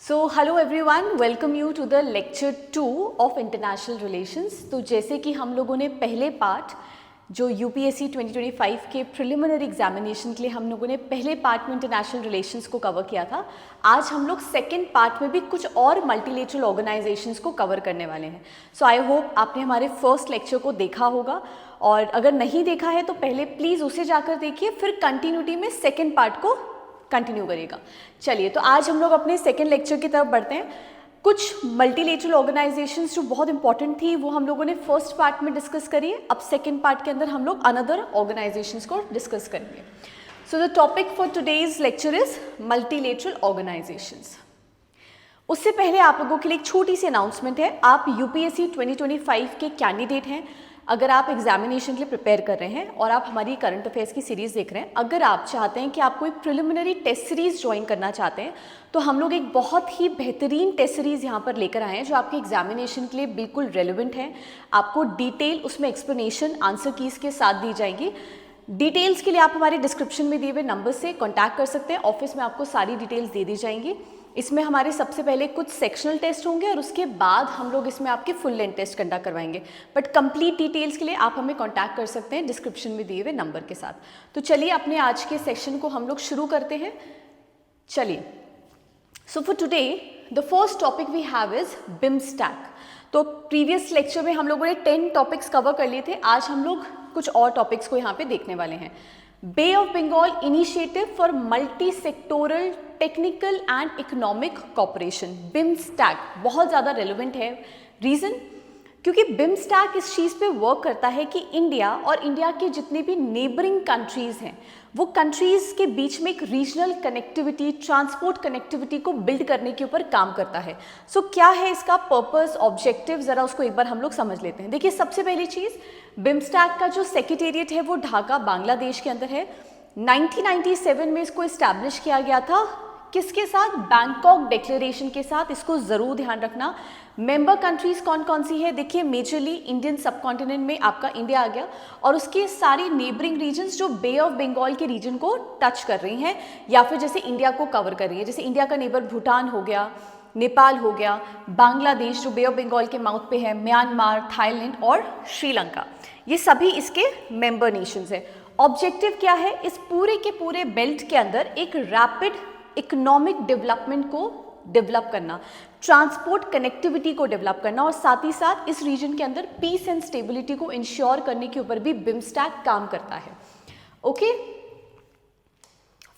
So hello everyone, welcome you to the lecture 2 of international relations. तो जैसे कि हम लोगों ने पहले पार्ट जो यूपीएससी 2025 के प्रिलिमिनरी एग्जामिनेशन के लिए हम लोगों ने पहले पार्ट में इंटरनेशनल रिलेशंस को कवर किया था। आज हम लोग सेकेंड पार्ट में भी कुछ और मल्टीलेटरल ऑर्गेनाइजेशंस को कवर करने वाले हैं। सो आई होप आपने हमारे फर्स्ट लेक्चर को देखा होगा, और अगर नहीं देखा है तो पहले प्लीज़ उसे जाकर देखिए, फिर कंटिन्यूटी में सेकेंड पार्ट को कंटिन्यू करेगा। चलिए, तो आज हम लोग अपने सेकेंड लेक्चर की तरफ बढ़ते हैं। कुछ मल्टीलेटरल ऑर्गेनाइजेशंस जो बहुत इंपॉर्टेंट थी वो हम लोगों ने फर्स्ट पार्ट में डिस्कस करी है। अब सेकेंड पार्ट के अंदर हम लोग अनदर ऑर्गेनाइजेशंस को डिस्कस करेंगे। So the topic for today's lecture is multilateral organisations. उससे पहले आप लोगों के लिए एक छोटी सी अनाउंसमेंट है। आप यूपीएससी 2025 के कैंडिडेट हैं। अगर आप एग्जामिनेशन के लिए प्रिपेयर कर रहे हैं और आप हमारी करंट अफेयर्स की सीरीज़ देख रहे हैं, अगर आप चाहते हैं कि आप कोई प्रिलिमिनरी टेस्ट सीरीज़ ज्वाइन करना चाहते हैं, तो हम लोग एक बहुत ही बेहतरीन टेस्ट सीरीज़ यहाँ पर लेकर आए हैं जो आपके एग्जामिनेशन के लिए बिल्कुल रेलिवेंट है। आपको डिटेल उसमें एक्सप्लेनेशन आंसर कीज़ के साथ दी जाएगी। डिटेल्स के लिए आप हमारे डिस्क्रिप्शन में दिए हुए नंबर से कॉन्टैक्ट कर सकते हैं। ऑफिस में आपको सारी डिटेल्स दे दी जाएंगी। इसमें हमारे सबसे पहले कुछ सेक्शनल टेस्ट होंगे और उसके बाद हम लोग इसमें आपके फुल लेंथ टेस्ट कंडक्ट करवाएंगे। बट कंप्लीट डिटेल्स के लिए आप हमें कांटेक्ट कर सकते हैं डिस्क्रिप्शन में दिए हुए नंबर के साथ। तो चलिए अपने आज के सेक्शन को हम लोग शुरू करते हैं। चलिए, so for today the first topic we have is BIMSTEC. तो प्रीवियस लेक्चर में हम लोगों ने 10 टॉपिक्स कवर कर लिए थे। आज हम लोग कुछ और टॉपिक्स को यहाँ पे देखने वाले हैं। Bay of Bengal Initiative for Multi Sectoral Technical and Economic Cooperation, BIMSTEC, बहुत ज़्यादा रेलिवेंट है। रीज़न, क्योंकि बिमस्टैक इस चीज़ पे वर्क करता है कि इंडिया और इंडिया के जितने भी नेबरिंग कंट्रीज़ हैं, वो कंट्रीज़ के बीच में एक रीजनल कनेक्टिविटी, ट्रांसपोर्ट कनेक्टिविटी को बिल्ड करने के ऊपर काम करता है। सो क्या है इसका पर्पस, ऑब्जेक्टिव, ज़रा उसको एक बार हम लोग समझ लेते हैं। देखिए, सबसे पहली चीज़, बिमस्टैक का जो सेक्रेटेरिएट है वो ढाका, बांग्लादेश के अंदर है। 1997 में इसको इस्टेब्लिश किया गया था। किसके साथ? बैंकॉक डिक्लेरेशन के साथ। इसको ज़रूर ध्यान रखना। मेंबर कंट्रीज़ कौन कौन सी है? देखिए, मेजरली इंडियन सब कॉन्टिनेंट में आपका इंडिया आ गया, और उसके सारी नेबरिंग रीजन्स जो बे ऑफ बंगाल के रीजन को टच कर रही हैं या फिर जैसे इंडिया को कवर कर रही है। जैसे इंडिया का नेबर भूटान हो गया, नेपाल हो गया, बांग्लादेश जो बे ऑफ बंगाल के माउथ पे है, म्यांमार, थाईलैंड और श्रीलंका, ये सभी इसके मेंबर नेशंस हैं। ऑब्जेक्टिव क्या है? इस पूरे के पूरे बेल्ट के अंदर एक रैपिड इकोनॉमिक डेवलपमेंट को डेवलप करना, ट्रांसपोर्ट कनेक्टिविटी को डेवलप करना, और साथ ही साथ इस रीजन के अंदर पीस एंड स्टेबिलिटी को इंश्योर करने के ऊपर भी बिमस्टैक काम करता है। ओके,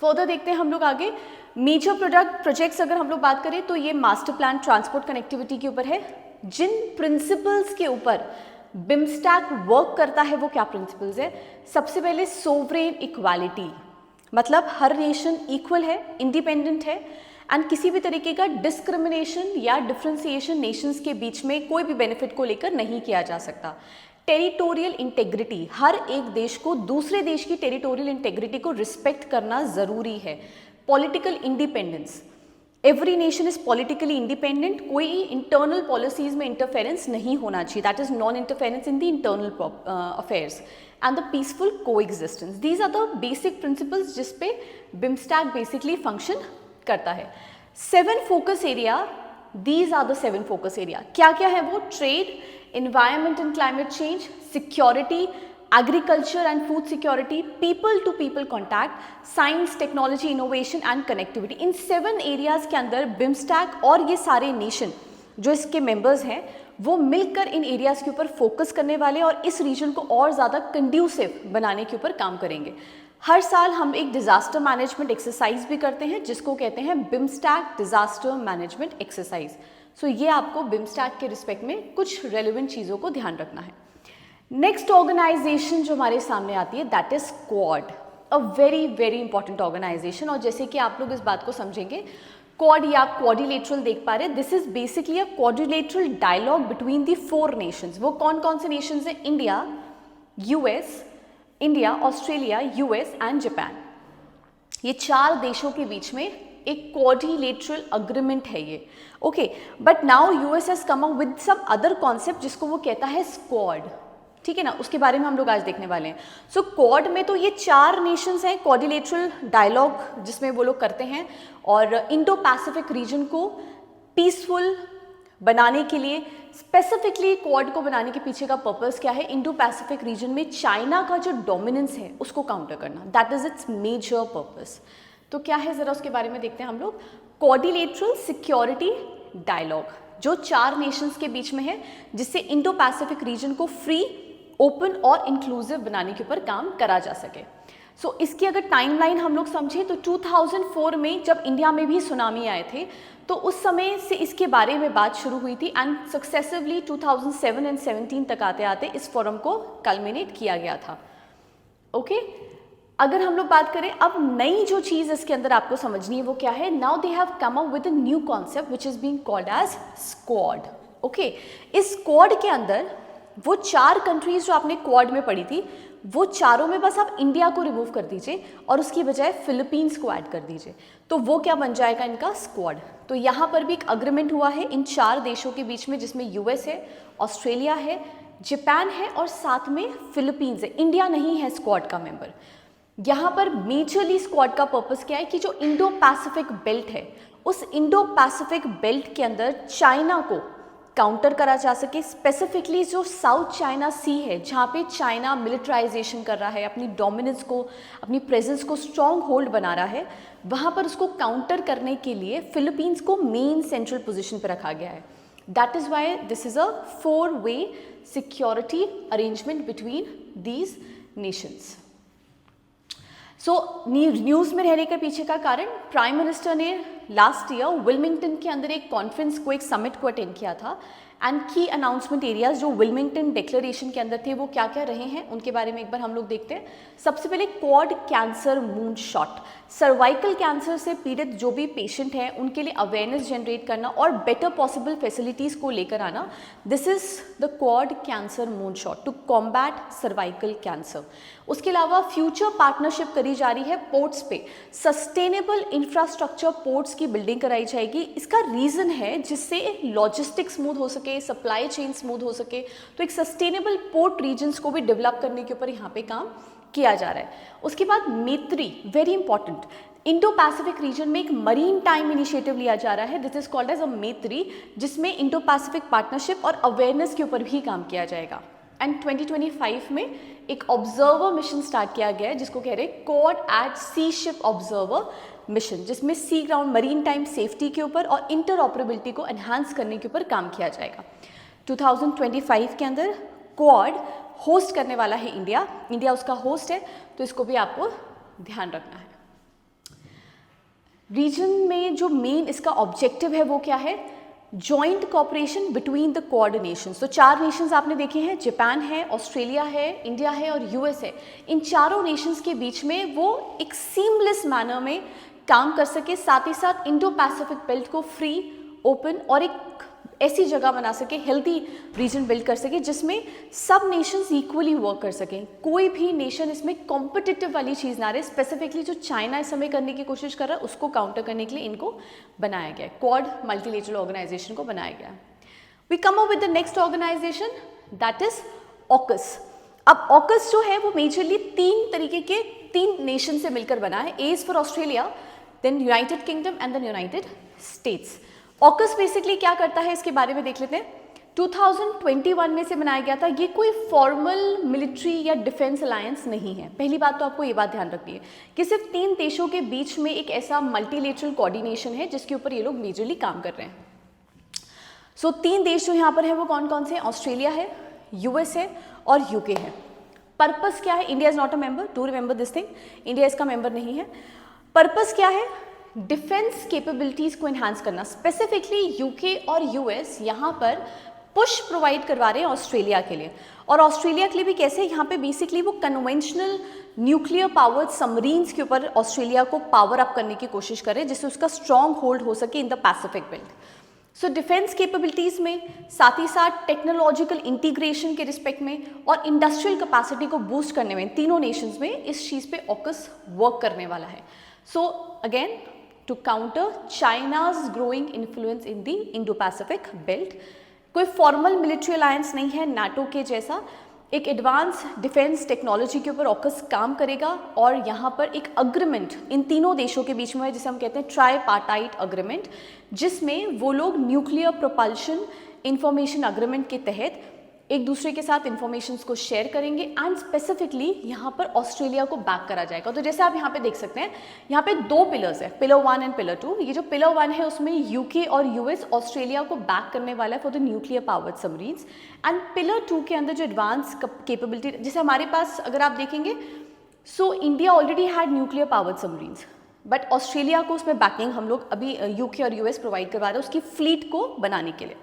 फर्दर देखते हैं हम लोग आगे। मेजर प्रोजेक्ट्स अगर हम लोग बात करें तो ये मास्टर प्लान ट्रांसपोर्ट कनेक्टिविटी के ऊपर है। जिन प्रिंसिपल्स के ऊपर बिमस्टैक वर्क करता है वो क्या प्रिंसिपल्स है? सबसे पहले सोवरेन इक्वालिटी, मतलब हर नेशन इक्वल है, इंडिपेंडेंट है, एंड किसी भी तरीके का डिस्क्रिमिनेशन या डिफ्रेंसिएशन नेशंस के बीच में कोई भी बेनिफिट को लेकर नहीं किया जा सकता। टेरिटोरियल इंटेग्रिटी, हर एक देश को दूसरे देश की टेरिटोरियल इंटेग्रिटी को रिस्पेक्ट करना ज़रूरी है। Political independence, every nation is politically independent, कोई इंटरनल पॉलिसीज में इंटरफेरेंस नहीं होना चाहिए, that is non interference in the internal affairs, and the peaceful coexistence. These are the basic principles जिस पे बिमस्टैक बेसिकली फंक्शन करता है। 7 focus area, these are the 7 focus area. क्या क्या है वो? Trade, environment and climate change, security, agriculture and food security, people to people contact, science, technology, innovation and connectivity. In 7 areas के अंदर BIMSTEC और ये सारे नेशन जो इसके मेंबर्स हैं वो मिलकर इन एरियाज के ऊपर फोकस करने वाले और इस रीजन को और ज़्यादा कंड्यूसिव बनाने के ऊपर काम करेंगे। हर साल हम एक डिज़ास्टर मैनेजमेंट एक्सरसाइज भी करते हैं जिसको कहते हैं बिमस्टैक डिज़ास्टर मैनेजमेंट एक्सरसाइज। सो ये आपको बिमस्टैक के रिस्पेक्ट में कुछ रेलिवेंट चीज़ों को ध्यान रखना है। नेक्स्ट ऑर्गेनाइजेशन जो हमारे सामने आती है that is Quad, a very very important organisation. और जैसे कि आप लोग इस बात को समझेंगे, क्वाड या क्वाड्रिलेटरल देख पा रहे हैं, this is basically a quadrilateral dialogue between the 4 nations. वो कौन कौन से नेशंस हैं? India, US, India, Australia, US and Japan. ये 4 देशों के बीच में एक क्वाड्रिलेटरल अग्रीमेंट है ये। Okay, but now US has come up with some other concept जिसको वो कहता है स्क्वाड। ठीक है ना, उसके बारे में हम लोग आज देखने वाले हैं। सो क्वाड में तो ये 4 नेशंस हैं, क्वाड्रिलेटरल डायलॉग जिसमें वो लोग करते हैं और इंडो पैसिफिक रीजन को पीसफुल बनाने के लिए, स्पेसिफिकली क्वाड को बनाने के पीछे का पर्पस क्या है, इंडो पैसिफिक रीजन में चाइना का जो डोमिनेंस है उसको काउंटर करना, that is its major purpose. तो क्या है ज़रा उसके बारे में देखते हैं हम लोग। कोऑर्डिनेटरल सिक्योरिटी डायलॉग जो 4 नेशंस के बीच में है, जिससे इंडो पैसिफिक रीजन को फ्री, ओपन और इंक्लूसिव बनाने के ऊपर काम करा जा सके। सो इसकी अगर टाइमलाइन हम लोग समझें तो 2004 में जब इंडिया में भी सुनामी आए थे तो उस समय से इसके बारे में बात शुरू हुई थी एंड सक्सेसिवली 2007 एंड 17 तक आते आते इस फोरम को कल्मिनेट किया गया था। ओके अगर हम लोग बात करें अब नई जो चीज़ इसके अंदर आपको समझनी है वो क्या है, now they have come up with a new concept which is being called as squad. Okay इस स्क्वाड के अंदर वो 4 कंट्रीज जो आपने क्वाड में पढ़ी थी वो चारों में बस आप इंडिया को रिमूव कर दीजिए और उसकी बजाय फिलीपींस को ऐड कर दीजिए, तो वो क्या बन जाएगा इनका स्क्वाड। तो यहाँ पर भी एक अग्रीमेंट हुआ है इन 4 देशों के बीच में, जिसमें यूएस है, ऑस्ट्रेलिया है, जापान है और साथ में फिलीपींस है। इंडिया नहीं है स्क्वाड का मेंबर। यहाँ पर मेजरली स्क्वाड का पर्पस क्या है कि जो इंडो पैसिफिक बेल्ट है उस इंडो पैसिफिक बेल्ट के अंदर चाइना को काउंटर करा जा सके, स्पेसिफिकली जो साउथ चाइना सी है जहाँ पे चाइना मिलिट्राइजेशन कर रहा है, अपनी डोमिनेंस को, अपनी प्रेजेंस को स्ट्रॉन्ग होल्ड बना रहा है, वहाँ पर उसको काउंटर करने के लिए फिलीपींस को मेन सेंट्रल पोजीशन पर रखा गया है। That is why this is a 4-way security arrangement between these Nations. So news में रहने के पीछे का कारण, प्राइम मिनिस्टर ने लास्ट ईयर विल्मिंगटन के अंदर एक कॉन्फ्रेंस को, एक समिट को अटेंड किया था एंड की अनाउंसमेंट एरियाज जो विल्मिंगटन डिक्लेरेशन के अंदर थे वो क्या क्या रहे हैं उनके बारे में एक बार हम लोग देखते हैं। सबसे पहले quad cancer moon shot, cervical cancer से पीड़ित जो भी पेशेंट हैं उनके लिए अवेयरनेस जनरेट करना और बेटर पॉसिबल फैसिलिटीज़ को लेकर आना, this is the Quad cancer moon shot to combat cervical cancer. उसके अलावा फ्यूचर पार्टनरशिप करी जा रही है पोर्ट्स पे, सस्टेनेबल इंफ्रास्ट्रक्चर पोर्ट्स की बिल्डिंग कराई जाएगी। इसका रीज़न है जिससे लॉजिस्टिक्स स्मूथ हो सके, सप्लाई चेन स्मूथ हो सके, तो एक सस्टेनेबल पोर्ट रीजन्स को भी डेवलप करने के ऊपर यहाँ पे काम किया जा रहा है। उसके बाद Maitri, very important, Indo Pacific region में एक मरीन टाइम इनिशिएटिव लिया जा रहा है, this is called as a Maitri, जिसमें इंडो पैसिफिक पार्टनरशिप और अवेयरनेस के ऊपर भी काम किया जाएगा। एंड 2025 में एक ऑब्जर्वर मिशन स्टार्ट किया गया है जिसको कह रहे हैं क्वाड एट सी शिप ऑब्जर्वर मिशन, जिसमें सी ग्राउंड मरीन टाइम सेफ्टी के ऊपर और इंटरऑपरेबिलिटी को एनहांस करने के ऊपर काम किया जाएगा। 2025 के अंदर क्वाड होस्ट करने वाला है इंडिया, इंडिया उसका होस्ट है, तो इसको भी आपको ध्यान रखना है। रीजन में जो मेन इसका ऑब्जेक्टिव है वो क्या है, joint cooperation between the quad Nations. तो 4 नेशंस आपने देखे हैं, जापान है, ऑस्ट्रेलिया है, इंडिया है और यूएस है। इन चारों नेशंस के बीच में वो एक सीमलेस मैनर में काम कर सके, साथ ही साथ इंडो पैसिफिक बेल्ट को फ्री, ओपन और एक ऐसी जगह बना सके, हेल्दी रीजन बिल्ड कर सके जिसमें सब नेशंस इक्वली वर्क कर सकें, कोई भी नेशन इसमें कॉम्पिटिटिव वाली चीज़ ना रहे। स्पेसिफिकली जो चाइना इस समय करने की कोशिश कर रहा है उसको काउंटर करने के लिए इनको बनाया गया है, क्वाड मल्टीलेटरल ऑर्गेनाइजेशन को बनाया गया है। We come up with the next organization that is AUKUS. अब ऑकस जो है वो मेजरली 3 तरीके के 3 नेशन से मिलकर बना है, A is for Australia, then United Kingdom and then United States. AUKUS basically क्या करता है इसके बारे में देख लेते हैं। 2021 में से बनाया गया था, ये कोई फॉर्मल मिलिट्री या डिफेंस अलायंस नहीं है। पहली बात तो आपको ये बात ध्यान रखनी है कि सिर्फ 3 देशों के बीच में एक ऐसा मल्टीलेटरल कोऑर्डिनेशन है जिसके ऊपर ये लोग मेजरली काम कर रहे हैं। सो 3 देश जो यहाँ पर है वो कौन कौन से हैं, ऑस्ट्रेलिया है, यूएस है और यूके है। पर्पस क्या है, India is not a member, do remember this thing, India इसका मेंबर नहीं है। पर्पस क्या है, डिफेंस कैपेबिलिटीज को एनहांस करना। स्पेसिफिकली यूके और यूएस यहाँ पर पुश प्रोवाइड करवा रहे हैं ऑस्ट्रेलिया के लिए, और ऑस्ट्रेलिया के लिए भी कैसे, यहाँ पे बेसिकली वो कन्वेंशनल न्यूक्लियर पावर्ड सबमरीन्स के ऊपर ऑस्ट्रेलिया को पावर अप करने की कोशिश कर रहे हैं जिससे उसका स्ट्रॉन्ग होल्ड हो सके in the Pacific belt. So defence capabilities में, साथ ही साथ टेक्नोलॉजिकल इंटीग्रेशन के रिस्पेक्ट में और इंडस्ट्रियल कैपेसिटी को बूस्ट करने में, तीनों नेशंस में इस चीज़ पे ऑकस वर्क करने वाला है। So again to counter China's growing influence in the Indo Pacific belt. कोई फॉर्मल मिलिट्री अलायंस नहीं है नाटो के जैसा, एक एडवांस डिफेंस टेक्नोलॉजी के ऊपर ऑकस काम करेगा और यहाँ पर एक अग्रीमेंट इन तीनों देशों के बीच में है जिसे हम कहते हैं ट्राईपार्टाइट अग्रीमेंट, जिसमें वो लोग न्यूक्लियर प्रोपल्शन इंफॉर्मेशन अग्रीमेंट के तहत एक दूसरे के साथ इंफॉर्मेशंस को शेयर करेंगे एंड स्पेसिफिकली यहाँ पर ऑस्ट्रेलिया को बैक करा जाएगा। तो जैसे आप यहाँ पे देख सकते हैं, यहाँ पे दो पिलर्स है, पिलर 1 एंड पिलर 2। ये जो पिलर 1 है उसमें यूके और यूएस ऑस्ट्रेलिया को बैक करने वाला है for the nuclear powered submarines, and pillar 2 के अंदर जो एडवांस कैपेबिलिटी, जैसे हमारे पास अगर आप देखेंगे so India already had nuclear powered submarines, but Australia को उसमें बैकिंग हम लोग अभी यूके और यूएस प्रोवाइड करवा रहे हैं उसकी फ्लीट को बनाने के लिए।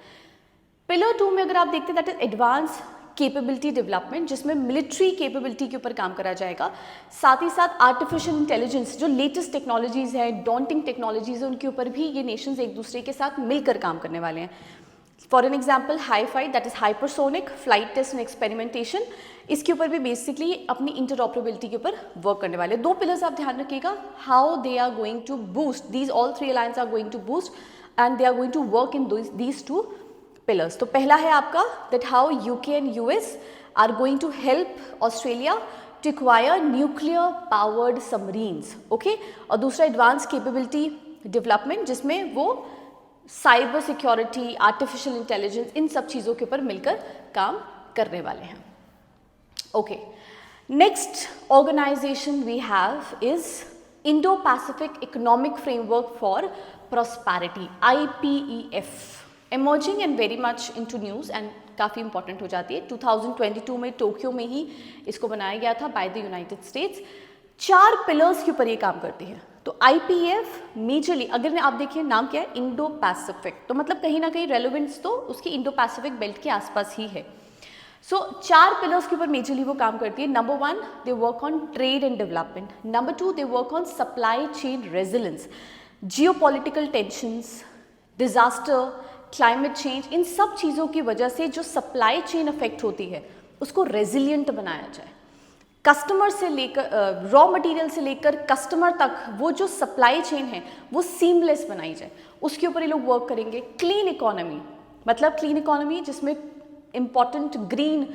पिलर 2 में अगर आप देखते हैं that is advance capability development, जिसमें मिलिट्री कैपेबिलिटी के ऊपर काम करा जाएगा, साथ ही साथ आर्टिफिशियल इंटेलिजेंस जो लेटेस्ट टेक्नोलॉजीज है, डॉन्टिंग टेक्नोलॉजीज है, उनके ऊपर भी ये नेशंस एक दूसरे के साथ मिलकर काम करने वाले हैं। For an example hi fi that is hypersonic flight test and experimentation, इसके ऊपर भी बेसिकली अपनी इंटरऑपरेबिलिटी के ऊपर वर्क करने वाले। दो पिलर्स आप ध्यान रखिएगा, how they are going to boost, these all three alliance are going to boost and they are going to work in these two pillars. तो पहला है आपका that how UK and US are going to help Australia to acquire nuclear powered submarines, okay. और दूसरा advance capability development, जिसमें वो cyber security, artificial intelligence, इन सब चीज़ों के ऊपर मिलकर काम करने वाले हैं, okay. Next organization we have is Indo Pacific economic framework for prosperity, IPEF, emerging and very much into news and काफ़ी इंपॉर्टेंट हो जाती है। 2022 में टोक्यो में ही इसको बनाया गया था by the United states. 4 pillars के ऊपर ये काम करती है। तो IPEF मेजरली अगर आप देखिए नाम क्या है, इंडो पैसिफिक, तो मतलब कहीं ना कहीं रेलेवेंस तो उसकी इंडो पैसिफिक बेल्ट के आसपास ही है। सो 4 पिलर्स के ऊपर मेजरली वो काम करती है। Number 1 they work on trade and development, number 2 they work on supply chain resilience, geopolitical tensions, disaster, climate change, इन सब चीज़ों की वजह से जो सप्लाई चेन अफेक्ट होती है उसको रेजिलियंट बनाया जाए। कस्टमर से लेकर रॉ मटेरियल से लेकर कस्टमर तक वो जो सप्लाई चेन है वो सीमलेस बनाई जाए, उसके ऊपर ये लोग वर्क करेंगे। क्लीन इकोनॉमी, मतलब क्लीन इकोनॉमी जिसमें इम्पॉर्टेंट ग्रीन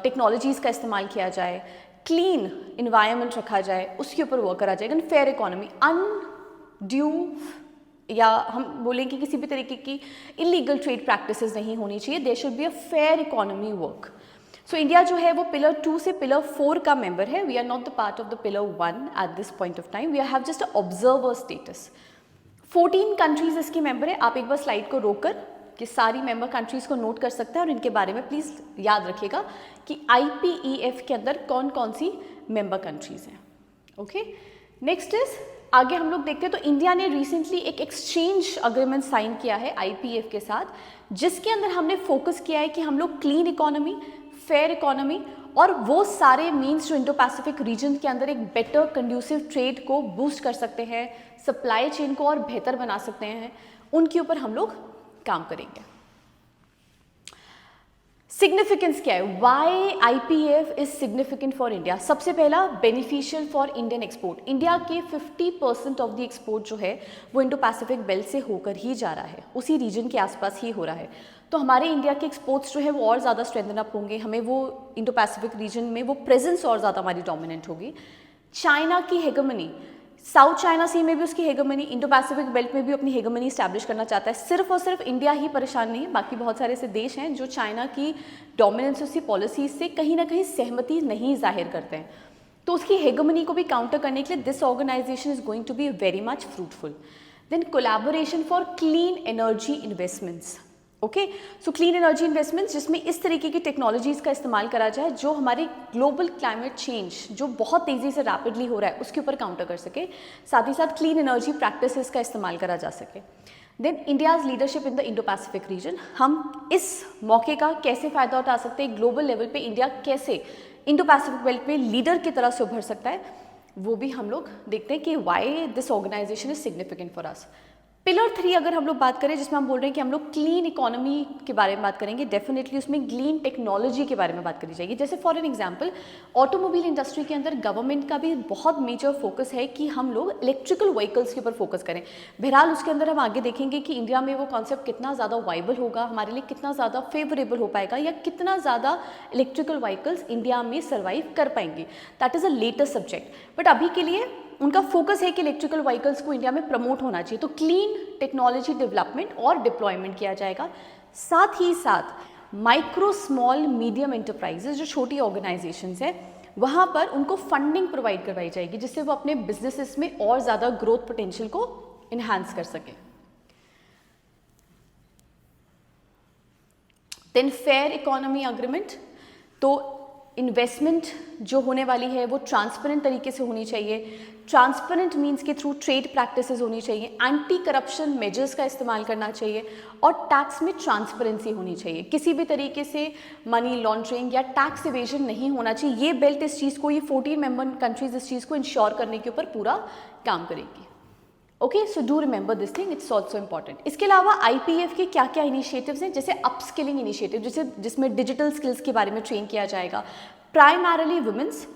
टेक्नोलॉजीज़ का इस्तेमाल किया जाए, क्लीन इन्वायरमेंट रखा जाए, उसके ऊपर वर्क करा जाएगा। फेयर इकोनॉमी, अनड्यू या हम बोलेंगे किसी भी तरीके की इलीगल ट्रेड प्रैक्टिसेस नहीं होनी चाहिए, there should be a fair economy work. So India जो है वो पिलर 2 से पिलर 4 का मेंबर है। We are not the part of the pillar 1 at this point of time, we have just a observer status. 14 countries इसकी member है। आप एक बार स्लाइड को रोककर कि सारी मेंबर कंट्रीज को नोट कर सकते हैं और इनके बारे में प्लीज़ याद रखिएगा कि IPEF के अंदर कौन कौन सी मेंबर कंट्रीज हैं, ओके। नेक्स्ट इज आगे हम लोग देखते हैं, तो इंडिया ने रिसेंटली एक एक्सचेंज अग्रीमेंट साइन किया है IPEF के साथ, जिसके अंदर हमने फोकस किया है कि हम लोग क्लीन इकोनॉमी, फेयर इकोनॉमी और वो सारे मीन्स जो इंडो पैसिफिक रीजन के अंदर एक बेटर कंड्यूसिव ट्रेड को बूस्ट कर सकते हैं, सप्लाई चेन को और बेहतर बना सकते हैं, उनके ऊपर हम लोग काम करेंगे। सिग्निफिकेंस क्या है, why IPEF is significant for India? सबसे पहला, beneficial for Indian export. India के 50% ऑफ द एक्सपोर्ट जो है वो इंडो पैसिफिक बेल्ट से होकर ही जा रहा है, उसी रीजन के आसपास ही हो रहा है। तो हमारे इंडिया के एक्सपोर्ट्स जो है वो और ज़्यादा स्ट्रेंथन अप होंगे, हमें वो इंडो पैसिफिक रीजन में वो प्रेजेंस और ज़्यादा हमारी डोमिनेंट होगी। चाइना की हेगमनी, साउथ चाइना सी में भी उसकी हेगमनी, इंडो पैसिफिक बेल्ट में भी अपनी हेगमनी इस्टेब्लिश करना चाहता है। सिर्फ और सिर्फ इंडिया ही परेशान नहीं है, बाकी बहुत सारे ऐसे देश हैं जो चाइना की डोमिनेंस, उसकी पॉलिसीज से कहीं ना कहीं सहमति नहीं जाहिर करते हैं। तो उसकी हेगमनी को भी काउंटर करने के लिए this organization is going to be very much fruitful. Then collaboration for clean energy investments, okay. So clean energy investments जिसमें इस तरीके की टेक्नोलॉजीज़ का इस्तेमाल करा जाए जो हमारे ग्लोबल क्लाइमेट चेंज जो बहुत तेज़ी से रैपिडली हो रहा है उसके ऊपर काउंटर कर सके, साथ ही साथ क्लीन एनर्जी प्रैक्टिसेस का इस्तेमाल करा जा सके। Then India's leadership in the Indo Pacific region, हम इस मौके का कैसे फ़ायदा उठा सकते हैं, ग्लोबल लेवल पे इंडिया कैसे इंडो पैसिफिक बेल्ट में लीडर की तरह से उभर सकता है, वो भी हम लोग देखते हैं कि why this organization is significant for us. Pillar 3 अगर हम लोग बात करें, जिसमें हम बोल रहे हैं कि हम लोग क्लीन इकोनॉमी के बारे में बात करेंगे, डेफिनेटली उसमें क्लीन टेक्नोलॉजी के बारे में बात करी जाएगी। जैसे for an example automobile industry के अंदर गवर्नमेंट का भी बहुत मेजर फोकस है कि हम लोग इलेक्ट्रिकल व्हीकल्स के ऊपर फोकस करें। बहरहाल उसके अंदर हम आगे देखेंगे कि इंडिया में वो कॉन्सेप्ट कितना ज़्यादा वाइबल होगा, हमारे लिए कितना ज़्यादा फेवरेबल हो पाएगा, या कितना ज़्यादा इलेक्ट्रिकल व्हीकल्स इंडिया में सर्वाइव कर पाएंगे। That is a latest subject, but अभी के लिए उनका फोकस है कि इलेक्ट्रिकल व्हीकल्स को इंडिया में प्रमोट होना चाहिए, तो क्लीन टेक्नोलॉजी डेवलपमेंट और डिप्लॉयमेंट किया जाएगा। साथ ही साथ माइक्रो स्मॉल मीडियम एंटरप्राइजेज, जो छोटी ऑर्गेनाइजेशंस हैं, वहाँ पर उनको फंडिंग प्रोवाइड करवाई जाएगी, जिससे वो अपने बिजनेसेस में और ज़्यादा ग्रोथ पोटेंशियल को इन्हांस कर सकें। देन फेयर इकोनॉमी एग्रीमेंट, तो इन्वेस्टमेंट जो होने वाली है वो ट्रांसपेरेंट तरीके से होनी चाहिए। ट्रांसपेरेंट मीन्स के थ्रू ट्रेड प्रैक्टिसेस होनी चाहिए, एंटी करप्शन मेजर्स का इस्तेमाल करना चाहिए, और टैक्स में ट्रांसपेरेंसी होनी चाहिए। किसी भी तरीके से मनी लॉन्ड्रिंग या टैक्स इवेजन नहीं होना चाहिए। ये बेल्ट इस चीज़ को, ये 14 मेंबर कंट्रीज इस चीज़ को इंश्योर करने के ऊपर पूरा काम करेगी। Okay, so do remember this thing, it's also important. इसके अलावा IPF के क्या क्या इनिशिएटिव्स हैं, जैसे अपस्किलिंग इनिशिएटिव, जिसमें डिजिटल स्किल्स के बारे में ट्रेन किया जाएगा, प्राइमरली वुमेंस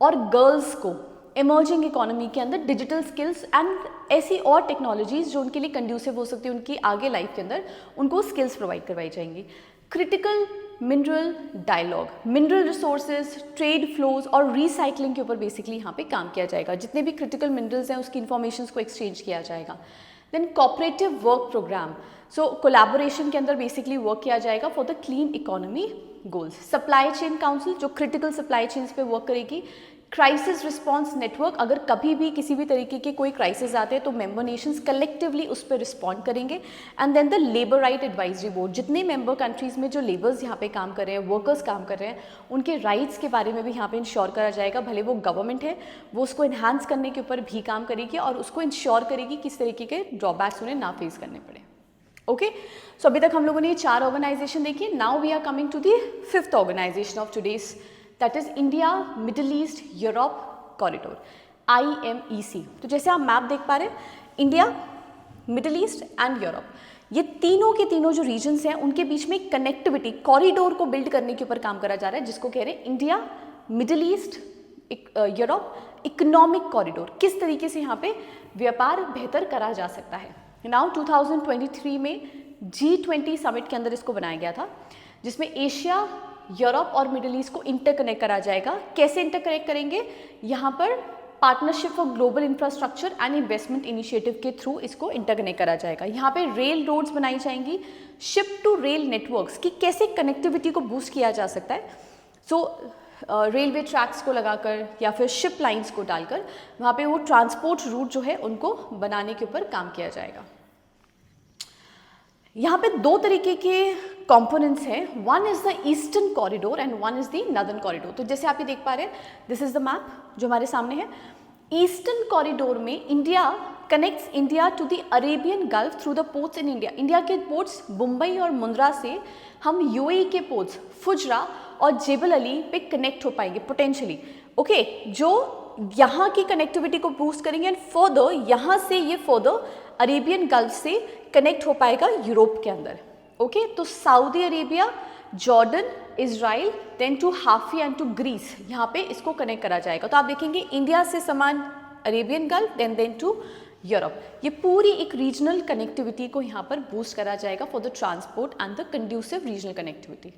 और गर्ल्स को इमर्जिंग इकोनॉमी के अंदर डिजिटल स्किल्स एंड ऐसी और टेक्नोलॉजीज जो उनके लिए कंड्यूसिव हो सकती है उनकी आगे लाइफ के अंदर, उनको स्किल्स प्रोवाइड करवाई जाएंगी। Critical mineral dialogue, mineral resources, trade flows और रिसाइकलिंग के ऊपर बेसिकली यहाँ पे काम किया जाएगा। जितने भी क्रिटिकल मिनरल्स हैं उसकी इन्फॉर्मेशन को एक्सचेंज किया जाएगा। देन कोऑपरेटिव वर्क प्रोग्राम, सो कोलैबोरेशन के अंदर बेसिकली वर्क किया जाएगा for the clean economy goals. Supply chain council, जो क्रिटिकल सप्लाई चेन्स पे वर्क करेगी। क्राइसिस रिस्पांस नेटवर्क, अगर कभी भी किसी भी तरीके के कोई क्राइसिस आते हैं तो मेंबर नेशंस कलेक्टिवली उस पर रिस्पॉन्ड करेंगे। And then the labour right advisory board, जितने मेंबर कंट्रीज में जो लेबर्स यहाँ पे काम कर रहे हैं, वर्कर्स काम कर रहे हैं, उनके राइट्स के बारे में भी यहाँ पे इंश्योर करा जाएगा। भले वो गवर्नमेंट है, वो उसको इन्हांस करने के ऊपर भी काम करेगी और उसको इंश्योर करेगी किस तरीके के ड्रॉबैक्स उन्हें ना फेस करने पड़े। ओके, सो अभी तक हम लोगों ने ये 4 ऑर्गेनाइजेशन देखी। Now we are coming to the 5th organization of today's, that is India Middle East Europe corridor, IMEC। तो जैसे आप मैप देख पा रहे हैं, India, Middle East and Europe, ये तीनों के तीनों जो रीजन्स हैं उनके बीच में कनेक्टिविटी कॉरिडोर को बिल्ड करने के ऊपर काम करा जा रहा है, जिसको कह रहे हैं India Middle East Europe economic corridor. किस तरीके से यहाँ पे व्यापार बेहतर करा जा सकता है। नाउ 2023 में G20 समिट के अंदर इसको बनाया गया था, जिसमें एशिया, यूरोप और मिडिल ईस्ट को इंटरकनेक्ट करा जाएगा। कैसे इंटरकनेक्ट करेंगे, यहाँ पर partnership for global infrastructure and investment initiative के थ्रू इसको इंटरकनेक्ट करा जाएगा। यहाँ पे रेल रोड्स बनाई जाएंगी, शिप टू रेल नेटवर्क्स की कैसे कनेक्टिविटी को बूस्ट किया जा सकता है। सो रेलवे ट्रैक्स को लगाकर या फिर शिप लाइंस को डालकर वहाँ पे वो ट्रांसपोर्ट रूट जो है उनको बनाने के ऊपर काम किया जाएगा। यहाँ पे 2 तरीके के कंपोनेंट्स हैं, one is the eastern corridor and one is the northern corridor. तो जैसे आप ये देख पा रहे हैं, दिस इज द मैप जो हमारे सामने है। ईस्टर्न कॉरिडोर में India connects India to the Arabian Gulf through the ports in India. India के पोर्ट्स मुंबई और मुंद्रा से हम UAE के पोर्ट्स फुजरा और जेबल अली पे कनेक्ट हो पाएंगे पोटेंशियली। ओके, जो यहाँ की कनेक्टिविटी को बूस्ट करेंगे एंड फर्दर यहाँ से ये फर्दर अरेबियन गल्फ से कनेक्ट हो पाएगा यूरोप के अंदर। ओके, तो Saudi Arabia, Jordan, Israel, then to Haifa and to Greece, यहाँ पे इसको कनेक्ट करा जाएगा। तो आप देखेंगे इंडिया से समान Arabian Gulf, then to Europe. ये पूरी एक रीजनल कनेक्टिविटी को यहाँ पर बूस्ट करा जाएगा for the transport and the conducive regional connectivity.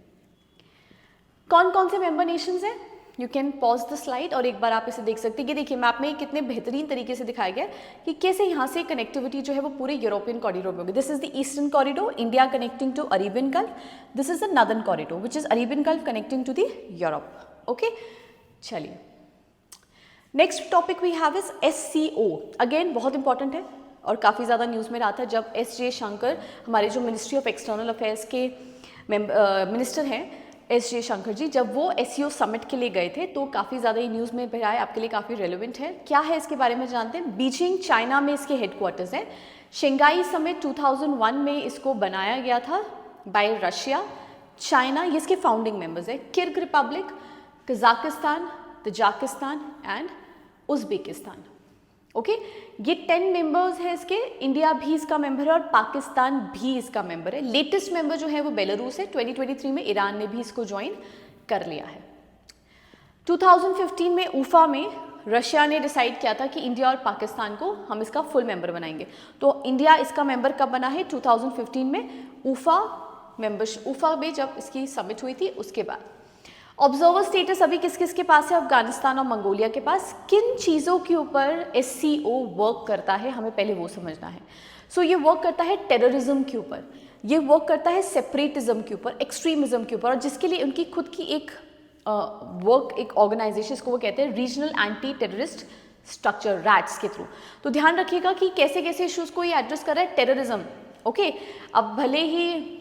कौन कौन से मेंबर नेशंस हैं, you can pause the slide और एक बार आप इसे देख सकते हैं कि देखिए मैप में कितने बेहतरीन तरीके से दिखाया गया कि कैसे यहाँ से कनेक्टिविटी जो है वो पूरे यूरोपियन कॉरिडोर में होगी। This is the eastern corridor, India connecting to Arabian Gulf. This is the northern corridor which is Arabian Gulf connecting to the Europe. Okay, चलिए next topic we have is SCO। Again बहुत important है और काफ़ी ज़्यादा news में रहा था जब S जयशंकर, हमारे जो मिनिस्ट्री ऑफ एक्सटर्नल अफेयर्स के मिनिस्टर हैं S जयशंकर जी, जब वो SCO समिट के लिए गए थे तो काफ़ी ज़्यादा ये न्यूज़ में भरा है, आपके लिए काफ़ी रेलिवेंट है। क्या है इसके बारे में जानते हैं। बीजिंग चाइना में इसके हेडक्वार्टर्स हैं। शंघाई समिट 2001 में इसको बनाया गया था बाय रशिया, चाइना, ये इसके फाउंडिंग मेंबर्स है, किर्ग Republic, Kazakhstan, Tajikistan and Uzbekistan. Okay ये 10 मेंबर्स हैं इसके, इंडिया भी इसका मेंबर है और पाकिस्तान भी इसका मेंबर है। लेटेस्ट मेंबर जो है वो बेलारूस है, 2023 में ईरान ने भी इसको ज्वाइन कर लिया है। 2015 में ऊफा में रशिया ने डिसाइड किया था कि इंडिया और पाकिस्तान को हम इसका फुल मेंबर बनाएंगे, तो इंडिया इसका मेंबर कब बना है? 2015 में ऊफा में जब इसकी समिट हुई थी उसके बाद। ऑब्जर्वर स्टेटस अभी किस किस के पास है? अफगानिस्तान और मंगोलिया के पास। किन चीज़ों के ऊपर SCO वर्क करता है, हमें पहले वो समझना है। सो ये वर्क करता है टेररिज्म के ऊपर, ये वर्क करता है सेपरेटिज्म के ऊपर, एक्सट्रीमिज्म के ऊपर, और जिसके लिए उनकी खुद की एक एक ऑर्गेनाइजेशन, इसको वो कहते हैं regional anti terrorist structure, rats के थ्रू। तो ध्यान रखिएगा कि कैसे कैसे इश्यूज को ये एड्रेस कर रहा है, टेररिज्म। ओके अब भले ही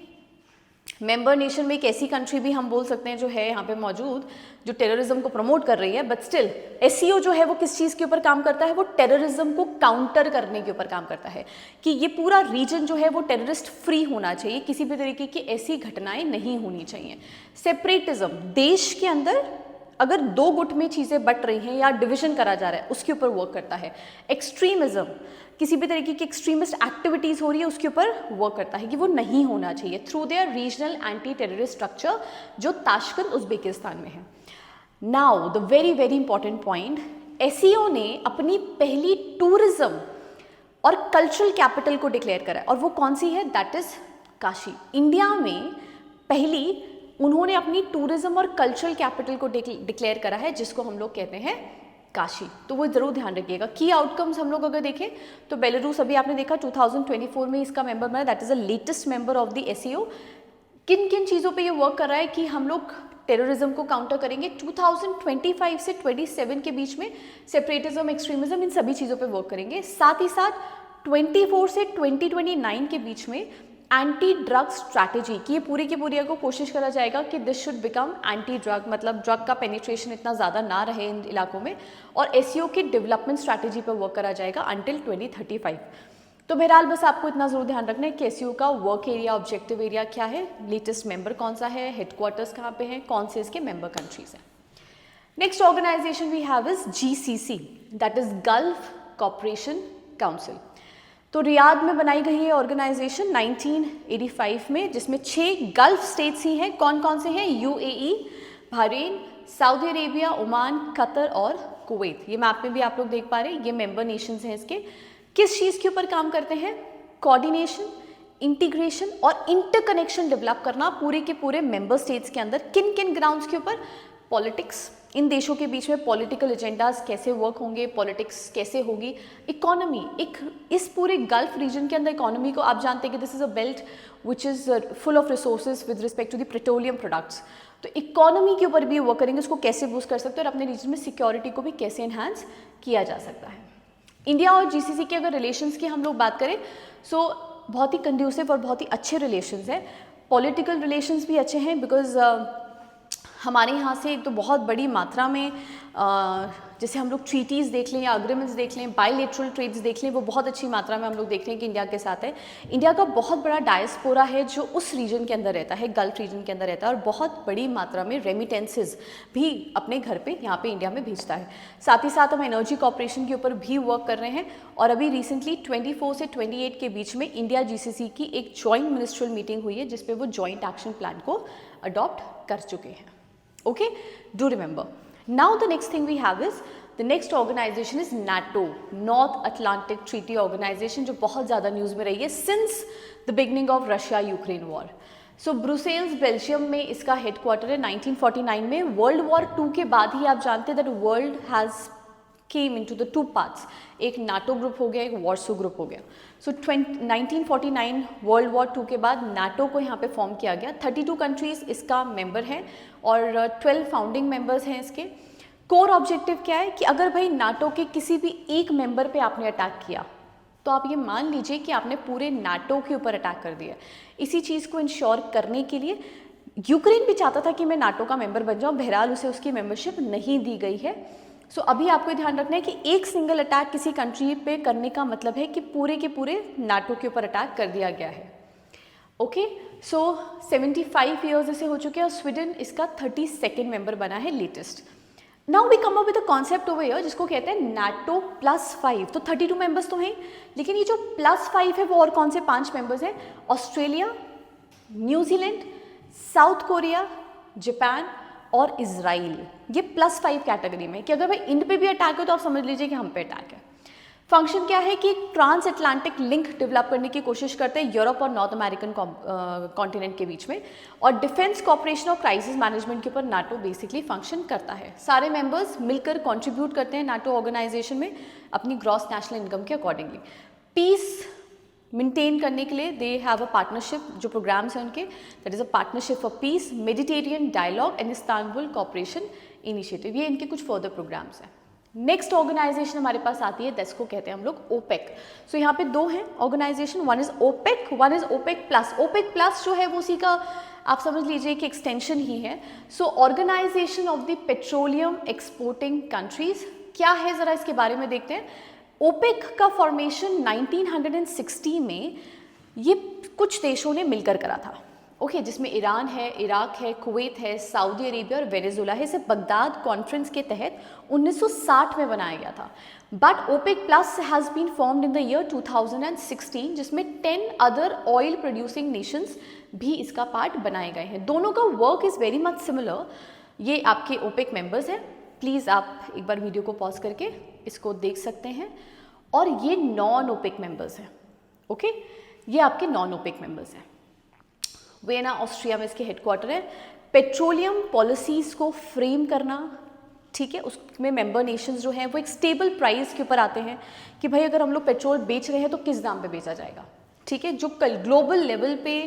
मेंबर नेशन में एक ऐसी कंट्री भी हम बोल सकते हैं जो है यहाँ पे मौजूद, जो टेररिज्म को प्रमोट कर रही है, बट स्टिल SCO जो है वो किस चीज़ के ऊपर काम करता है? वो टेररिज्म को काउंटर करने के ऊपर काम करता है कि ये पूरा रीजन जो है वो टेररिस्ट फ्री होना चाहिए, किसी भी तरीके की ऐसी घटनाएं नहीं होनी चाहिए। सेपरेटिज्म, देश के अंदर अगर दो गुट में चीज़ें बट रही हैं या डिवीजन करा जा रहा है उसके ऊपर वर्क करता है। एक्सट्रीमिज्म, किसी भी तरीके की एक्सट्रीमिस्ट एक्टिविटीज़ हो रही है उसके ऊपर वर्क करता है कि वो नहीं होना चाहिए, through their regional anti terrorist structure जो ताशकंद उज्बेकिस्तान में है। Now the very very important point, SCO ने अपनी पहली टूरिज्म और कल्चरल कैपिटल को डिक्लेयर करा है, और वो कौन सी है? That is Kashi. इंडिया में पहली उन्होंने अपनी टूरिज्म और कल्चरल कैपिटल को डिक्लेयर करा है, जिसको हम लोग कहते हैं काशी। तो वो जरूर ध्यान रखिएगा। की आउटकम्स हम लोग अगर देखें तो बेलारूस अभी आपने देखा 2024 में इसका मेंबर बना, that is the latest member of the SCO। किन किन चीज़ों पे ये वर्क कर रहा है कि हम लोग टेररिज्म को काउंटर करेंगे? 2025 से 27 के बीच में सेपरेटिज्म, एक्सट्रीमिज्म, इन सभी चीज़ों पे वर्क करेंगे। साथ ही साथ 24 से 2029 के बीच में एंटी ड्रग स्ट्रैटेजी की पूरी की पूरी को कोशिश करा जाएगा कि this should become anti drug, मतलब ड्रग का पेनिट्रेशन इतना ज़्यादा ना रहे इन इलाकों में, और SCO की डेवलपमेंट स्ट्रैटेजी पर वर्क करा जाएगा अंटिल 2035। तो बहरहाल बस आपको इतना ज़रूर ध्यान रखना है कि SCO का वर्क एरिया, ऑब्जेक्टिव एरिया क्या है, लेटेस्ट मेंबर कौन सा है, हेडक्वार्टर्स कहाँ पे हैं, कौन से इसके मेंबर कंट्रीज हैं। Next organization we have is GCC, that is Gulf cooperation council. तो रियाद में बनाई गई है ऑर्गेनाइजेशन 1985 में, जिसमें 6 गल्फ स्टेट्स ही हैं। कौन कौन से हैं? UAE, Bahrain, Saudi Arabia, Oman, Qatar और कुवैत। ये मैप में भी आप लोग देख पा रहे हैं, ये मेंबर नेशंस हैं इसके। किस चीज़ के ऊपर काम करते हैं? कोऑर्डिनेशन, इंटीग्रेशन और इंटरकनेक्शन डेवलप करना पूरे के पूरे मेंबर स्टेट्स के अंदर। किन किन ग्राउंड्स के ऊपर? पॉलिटिक्स, इन देशों के बीच में पॉलिटिकल एजेंडाज कैसे वर्क होंगे, पॉलिटिक्स कैसे होगी, इकोनॉमी, एक इस पूरे गल्फ रीजन के अंदर इकोनॉमी को आप जानते हैं कि this is a belt which is full of resources with respect to the petroleum products. तो इकोनॉमी के ऊपर भी वर्क करेंगे, उसको कैसे बूस्ट कर सकते हैं और अपने रीजन में सिक्योरिटी को भी कैसे इन्हांस किया जा सकता है। इंडिया और GCC के अगर रिलेशंस की हम लोग बात करें सो बहुत ही कंड्यूसिव और बहुत ही अच्छे रिलेशंस हैं। पॉलिटिकल रिलेशंस भी अच्छे हैं बिकॉज हमारे यहाँ से एक तो बहुत बड़ी मात्रा में जैसे हम लोग ट्रीटीज़ देख लें या अग्रीमेंट्स देख लें, बायलैटरल ट्रेड्स देख लें, वो बहुत अच्छी मात्रा में हम लोग देख रहे हैं कि इंडिया के साथ है। इंडिया का बहुत बड़ा डायस्पोरा है जो उस रीजन के अंदर रहता है, गल्फ रीजन के अंदर रहता है, और बहुत बड़ी मात्रा में रेमिटेंसेज भी अपने घर पे यहाँ पे इंडिया में भेजता है। साथ ही साथ हम एनर्जी कॉपरेशन के ऊपर भी वर्क कर रहे हैं, और अभी रिसेंटली 24 से 28 के बीच में इंडिया GCC की एक जॉइंट मिनिस्ट्रियल मीटिंग हुई है जिसपे वो जॉइंट एक्शन प्लान को अडॉप्ट कर चुके हैं। Okay, do remember. Now the next thing we have is the next organization is NATO, North Atlantic Treaty Organization, जो बहुत ज़्यादा न्यूज़ में रही है since the beginning of Russia-Ukraine war. So Brussels Belgium में इसका हेडक्वार्टर है। 1949 में वर्ल्ड वॉर 2 के बाद ही आप जानते हैं that world has came into the 2 parts, एक नाटो ग्रुप हो गया, एक वॉर्सो ग्रुप हो गया। सो 1949 वर्ल्ड वॉर 2 के बाद नाटो को यहाँ पे फॉर्म किया गया। 32 कंट्रीज़ इसका मेंबर हैं और 12 फाउंडिंग मेंबर्स हैं इसके। कोर ऑब्जेक्टिव क्या है कि अगर भाई नाटो के किसी भी एक मेंबर पे आपने अटैक किया तो आप ये मान लीजिए कि आपने पूरे नाटो के ऊपर अटैक कर दिया। इसी चीज़ को इंश्योर करने के लिए यूक्रेन भी चाहता था कि मैं नाटो का मेंबर बन जाऊँ, बहरहाल उसे उसकी मेंबरशिप नहीं दी गई है। सो अभी आपको ध्यान रखना है कि एक सिंगल अटैक किसी कंट्री पे करने का मतलब है कि पूरे के पूरे नाटो के ऊपर अटैक कर दिया गया है। ओके, सो 75 ईयर्स इसे हो चुके हैं और स्वीडन इसका 32nd मेंबर बना है latest. Now we come up with a concept over here जिसको कहते हैं नाटो +5। तो 32 मेंबर्स तो हैं, लेकिन ये जो +5 है वो और कौन से 5 मेंबर्स हैं? Australia, New Zealand, south Korea, Japan और इजराइल। ये +5 कैटेगरी में कि अगर भाई इंड पे भी अटैक हो तो आप समझ लीजिए कि हम पे अटैक है। फंक्शन क्या है कि ट्रांस अटलांटिक लिंक डेवलप करने की कोशिश करते हैं यूरोप और नॉर्थ अमेरिकन कॉन्टिनेंट के बीच में, और डिफेंस कॉपरेशन और क्राइसिस मैनेजमेंट के ऊपर नाटो बेसिकली फंक्शन करता है। सारे मेंबर्स मिलकर कंट्रीब्यूट करते हैं नाटो ऑर्गेनाइजेशन में अपनी ग्रॉस नेशनल इनकम के अकॉर्डिंगली। पीस मेंटेन करने के लिए दे हैव अ पार्टनरशिप, जो प्रोग्राम्स हैं उनके, that is a partnership for peace, Mediterranean dialogue and Istanbul cooperation initiative. ये इनके कुछ फर्दर प्रोग्राम्स हैं। नेक्स्ट ऑर्गेनाइजेशन हमारे पास आती है, जिसको कहते हैं हम लोग ओपेक। सो यहाँ पे दो हैं organization, one is OPEC, one is OPEC plus. OPEC plus जो है वो उसी का आप समझ लीजिए कि एक्सटेंशन ही है। So organisation of the petroleum exporting countries क्या है, जरा इसके बारे में देखते हैं। ओपेक का फॉर्मेशन 1960 में ये कुछ देशों ने मिलकर करा था, ओके, जिसमें ईरान है, इराक है, कुवैत है, सऊदी अरेबिया और वेनेजुला है। इसे बगदाद कॉन्फ्रेंस के तहत 1960 में बनाया गया था। But OPEC plus has been formed in the year 2016, जिसमें 10 अदर ऑयल प्रोड्यूसिंग नेशंस भी इसका पार्ट बनाए गए हैं। दोनों का work is very much similar. ये आपके ओपेक मेंबर्स हैं, प्लीज़ आप एक बार वीडियो को पॉज करके इसको देख सकते हैं। और ये नॉन ओपेक मेंबर्स हैं, ओके, ये आपके नॉन ओपेक मेंबर्स हैं। वियना ऑस्ट्रिया में इसके हेडक्वार्टर है। पेट्रोलियम पॉलिसीज़ को फ्रेम करना, ठीक है, उसमें मेंबर नेशंस जो हैं वो एक स्टेबल प्राइस के ऊपर आते हैं कि भाई अगर हम लोग पेट्रोल बेच रहे हैं तो किस दाम पे बेचा जाएगा, ठीक है, जो कल ग्लोबल लेवल पे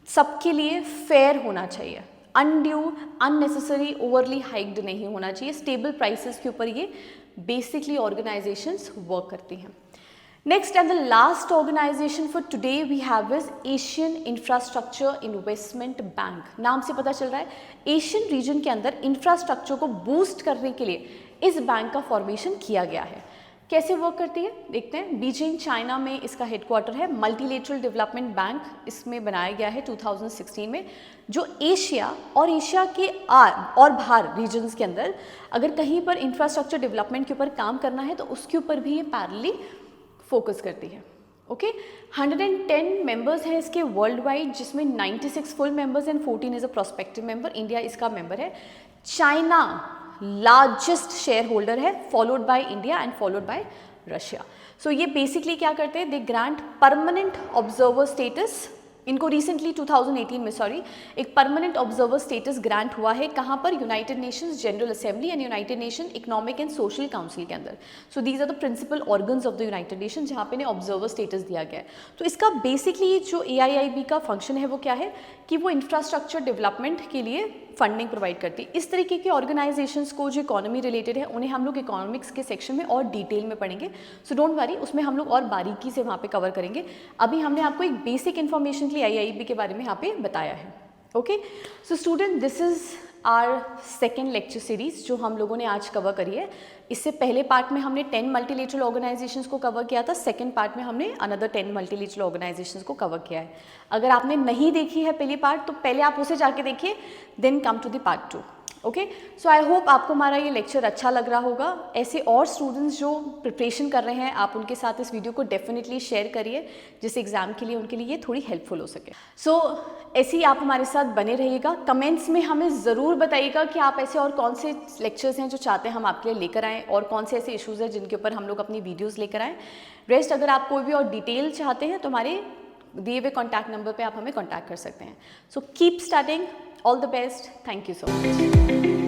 सबके लिए फेयर होना चाहिए, अनड्यू अननेसेसरी ओवरली हाइक्ड नहीं होना चाहिए। स्टेबल प्राइसेस के ऊपर ये बेसिकली ऑर्गेनाइजेशंस वर्क करती हैं। Next and the last organization for today we have is Asian Infrastructure Investment Bank। नाम से पता चल रहा है एशियन रीजन के अंदर इंफ्रास्ट्रक्चर को बूस्ट करने के लिए इस बैंक का फॉर्मेशन किया गया है। कैसे वर्क करती है देखते हैं। बीजिंग चाइना में इसका हेडक्वार्टर है। मल्टीलेटरल डेवलपमेंट बैंक इसमें बनाया गया है 2016 में, जो एशिया और एशिया के और बाहर रीजन्स के अंदर अगर कहीं पर इंफ्रास्ट्रक्चर डेवलपमेंट के ऊपर काम करना है तो उसके ऊपर भी ये पैरेलली फोकस करती है, ओके। 110 मेंबर्स हैं इसके वर्ल्ड वाइड, जिसमें 96 full members and 14 is a prospective member. India इसका मेंबर है। चाइना लार्जेस्ट शेयर होल्डर है, followed by India and followed by Russia. So ये बेसिकली क्या करते हैं, they grant permanent observer status. इनको रिसेंटली 2018 में एक परमानेंट ऑब्जर्वर स्टेटस ग्रांट हुआ है। कहाँ पर? United Nations General Assembly and United Nation economic and social council के अंदर। So these are the principal organs of the United Nation जहाँ पे इन्हें ऑब्जर्वर स्टेटस दिया गया है। तो इसका बेसिकली जो AIIB का फंक्शन है वो क्या है कि वो इंफ्रास्ट्रक्चर डेवलपमेंट के लिए फंडिंग प्रोवाइड करती है। इस तरीके के ऑर्गेनाइजेशंस को जो इकोनॉमी रिलेटेड है उन्हें हम लोग इकोनॉमिक्स के सेक्शन में और डिटेल में पढ़ेंगे। सो डोंट वरी, उसमें हम लोग और बारीकी से वहाँ पे कवर करेंगे। अभी हमने आपको एक बेसिक इन्फॉर्मेशन के लिए AIIB के बारे में यहाँ पे बताया है, okay. So student, this is our second lecture series जो हम लोगों ने आज कवर करी है। इससे पहले पार्ट में हमने 10 मल्टीलेटरल ऑर्गेनाइजेशंस को कवर किया था। सेकंड पार्ट में हमने अनदर 10 मल्टीलेटरल ऑर्गेनाइजेशंस को कवर किया है। अगर आपने नहीं देखी है पहली पार्ट तो पहले आप उसे जाके देखिए, then come to the part 2, okay. So I hope आपको हमारा ये लेक्चर अच्छा लग रहा होगा। ऐसे और स्टूडेंट्स जो प्रिपरेशन कर रहे हैं आप उनके साथ इस वीडियो को डेफिनेटली शेयर करिए, जिस एग्जाम के लिए उनके लिए ये थोड़ी हेल्पफुल हो सके। सो ऐसे ही आप हमारे साथ बने रहिएगा। कमेंट्स में हमें ज़रूर बताइएगा कि आप ऐसे और कौन से लेक्चर्स हैं जो चाहते हैं हम आपके लिए लेकर आएँ, और कौन से ऐसे इश्यूज़ हैं जिनके ऊपर हम लोग अपनी वीडियोज़ लेकर आएँ। रेस्ट अगर आप कोई भी और डिटेल चाहते हैं तो हमारे दिए हुए कॉन्टैक्ट नंबर पर आप हमें कॉन्टैक्ट कर सकते हैं। So keep studying, all the best, thank you so much.